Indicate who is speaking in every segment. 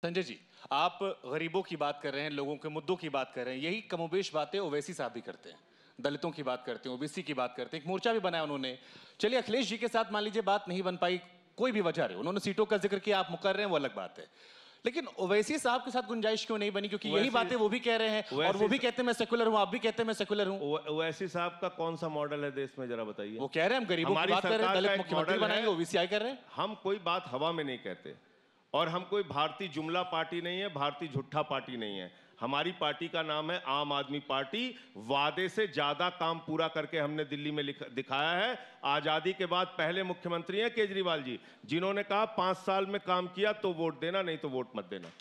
Speaker 1: संजय जी, आप गरीबों की बात कर रहे हैं, लोगों के मुद्दों की बात कर रहे हैं, यही कमोबेश बातें ओवैसी साहब भी करते हैं। दलितों की बात करते हैं, ओबीसी की बात करते हैं, एक मोर्चा भी बनाया उन्होंने। चलिए अखिलेश जी के साथ मान लीजिए बात नहीं बन पाई, कोई भी वजह रही, उन्होंने सीटों का जिक्र किया, आप मुकर रहे हैं, वो अलग बात है। लेकिन ओवैसी साहब के साथ गुंजाइश क्यों नहीं बनी? क्योंकि यही बातें वो भी कह रहे हैं और वो भी कहते हैं मैं सेकुलर हूं, आप भी कहते हैं मैं सेकुलर हूं।
Speaker 2: ओवैसी साहब का कौन सा मॉडल है देश में, जरा बताइए।
Speaker 1: वो कह रहे हैं हम गरीबों की बात कर रहे हैं, दलित मुख्यमंत्री बनाएंगे, ओबीसी आई कर रहे हैं।
Speaker 2: हम कोई बात हवा में नहीं कहते और हम कोई भारतीय जुमला पार्टी नहीं है, भारतीय झूठा पार्टी नहीं है। हमारी पार्टी का नाम है आम आदमी पार्टी। वादे से ज्यादा काम पूरा करके हमने दिल्ली में दिखाया है। आजादी के बाद पहले मुख्यमंत्री हैं केजरीवाल जी, जिन्होंने कहा 5 साल में काम किया तो वोट देना, नहीं तो वोट मत देना।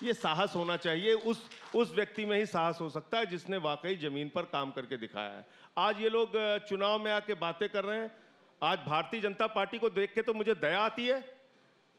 Speaker 2: ये साहस होना चाहिए, उस व्यक्ति में ही साहस हो सकता है जिसने वाकई जमीन पर काम करके दिखाया है। आज ये लोग चुनाव में आके बातें कर रहे हैं। आज भारतीय जनता पार्टी को देख के तो मुझे दया आती है।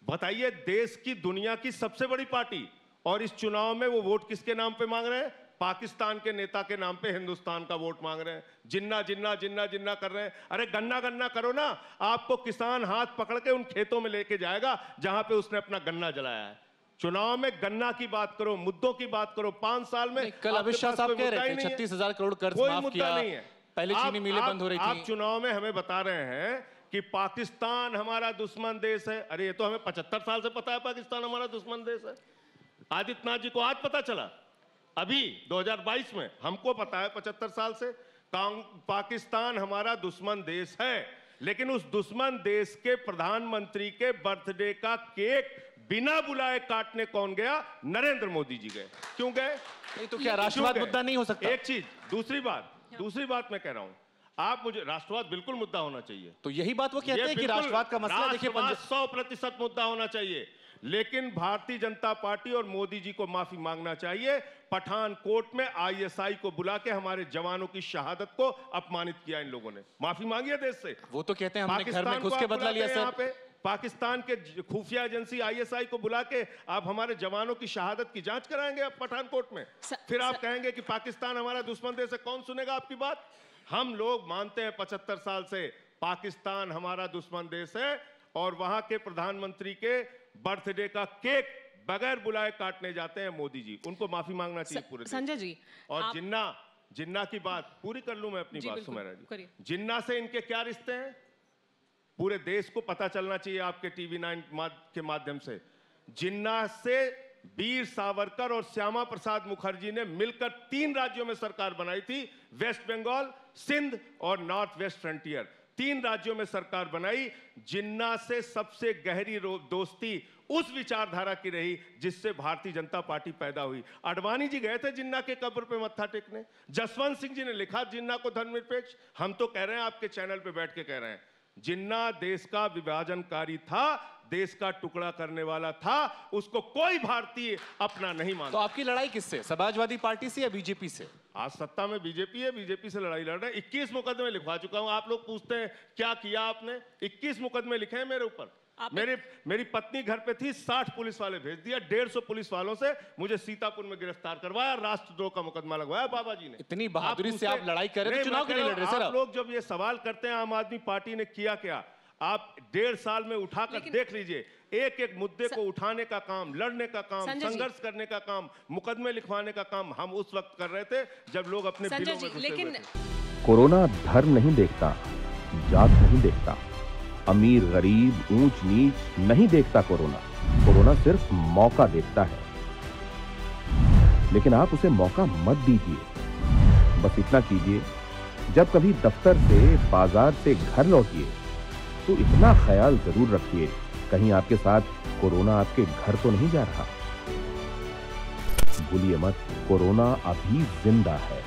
Speaker 2: बताइए, देश की दुनिया की सबसे बड़ी पार्टी, और इस चुनाव में वो वोट किसके नाम पे मांग रहे हैं? पाकिस्तान के नेता के नाम पे हिंदुस्तान का वोट मांग रहे हैं। जिन्ना जिन्ना जिन्ना जिन्ना कर रहे हैं। अरे गन्ना गन्ना करो ना, आपको किसान हाथ पकड़ के उन खेतों में लेके जाएगा जहां पे उसने अपना गन्ना जलाया है। चुनाव में गन्ना की बात करो, मुद्दों की बात करो। 5 साल में
Speaker 1: कल अमित शाह साहब कह रहे थे 36,000 करोड़ कर्ज माफ किया,
Speaker 2: नहीं है।
Speaker 1: पहले चीनी मिलें बंद हो रही थी।
Speaker 2: आप चुनाव में हमें बता रहे हैं कि पाकिस्तान हमारा दुश्मन देश है। अरे ये तो हमें 75 साल से पता है पाकिस्तान हमारा दुश्मन देश है। आदित्यनाथ जी को आज पता चला, अभी 2022 में। हमको पता है 75 साल से पाकिस्तान हमारा दुश्मन देश है। लेकिन उस दुश्मन देश के प्रधानमंत्री के बर्थडे का केक बिना बुलाए काटने कौन गया? नरेंद्र मोदी जी गए। क्यों गए?
Speaker 1: नहीं तो क्या राष्ट्रवाद मुद्दा नहीं हो सकता?
Speaker 2: एक चीज, दूसरी बात मैं कह रहा हूं, आप मुझे, राष्ट्रवाद बिल्कुल मुद्दा होना चाहिए।
Speaker 1: तो यही बात वो कहते हैं कि राष्ट्रवाद का मसला देखिए
Speaker 2: 100% मुद्दा होना चाहिए। लेकिन भारतीय जनता पार्टी और मोदी जी को माफी मांगना चाहिए। पठानकोट में आईएसआई को बुला के हमारे जवानों की शहादत को अपमानित किया इन लोगों ने। माफी मांगी है देश से।
Speaker 1: वो तो कहते हैं हमने घर में घुस के बदला लिया सर।
Speaker 2: यहाँ पे पाकिस्तान के खुफिया एजेंसी आईएसआई को बुला के आप हमारे जवानों की शहादत की जांच कराएंगे आप पठानकोट में। फिर आप कहेंगे कि पाकिस्तान हमारा दुश्मन देश है। कौन सुनेगा आपकी बात? हम लोग मानते हैं 75 साल से पाकिस्तान हमारा दुश्मन देश है, और वहां के प्रधानमंत्री के बर्थडे का केक बगैर बुलाए काटने जाते हैं मोदी जी। उनको माफी मांगना चाहिए पूरे
Speaker 3: संजय जी।
Speaker 2: और जिन्ना की बात पूरी कर लूं मैं अपनी बात, सुमेरा जी। जिन्ना से इनके क्या रिश्ते हैं? पूरे देश को पता चलना चाहिए आपके टीवी 9 के माध्यम से। जिन्ना से वीर सावरकर और श्यामा प्रसाद मुखर्जी ने मिलकर 3 राज्यों में सरकार बनाई थी। वेस्ट बंगाल, सिंध और नॉर्थ वेस्ट फ्रंटियर। 3 राज्यों में सरकार बनाई। जिन्ना से सबसे गहरी दोस्ती उस विचारधारा की रही जिससे भारतीय जनता पार्टी पैदा हुई। आडवाणी जी गए थे जिन्ना के कब्र पे मत्था टेकने। जसवंत सिंह जी ने लिखा जिन्ना को धर्मनिरपेक्ष। हम तो कह रहे हैं, आपके चैनल पे बैठ के कह रहे हैं, जिन्ना देश का विभाजनकारी था, देश का टुकड़ा करने वाला था। उसको कोई भारतीय अपना नहीं मानता।
Speaker 1: तो आपकी लड़ाई किससे? समाजवादी पार्टी से या बीजेपी से?
Speaker 2: आज सत्ता में बीजेपी है, बीजेपी से लड़ाई लड़ रहे हैं। 21 मुकदमे लिखवा चुका हूं। आप लोग पूछते हैं क्या किया आपने? 21 मुकदमे लिखे हैं मेरे ऊपर। मेरी पत्नी घर पे थी, 60 पुलिस वाले भेज दिया। 150 पुलिस वालों से मुझे सीतापुर में गिरफ्तार करवाया, राष्ट्रद्रोह का मुकदमा लगवाया बाबा जी ने।
Speaker 1: इतनी बहादुरी से आप लड़ाई कर रहे हैं, चुनाव के लिए लड़ रहे हैं सर।
Speaker 2: आप लोग जब ये सवाल करते हैं आम आदमी पार्टी ने किया क्या, आप 1.5 साल में उठाकर देख लीजिए। एक एक मुद्दे को उठाने का काम, लड़ने का काम, संघर्ष करने का काम, मुकदमे लिखवाने का काम हम उस वक्त कर रहे थे जब लोग अपने बिलों में घुसे हुए थे।
Speaker 4: कोरोना धर्म नहीं देखता, जात नहीं देखता, अमीर गरीब ऊंच नीच नहीं देखता। कोरोना सिर्फ मौका देखता है, लेकिन आप उसे मौका मत दीजिए। बस इतना कीजिए, जब कभी दफ्तर से, बाजार से घर लौटिए तो इतना ख्याल जरूर रखिए कहीं आपके साथ कोरोना आपके घर तो नहीं जा रहा। भूलिए मत, कोरोना अभी जिंदा है।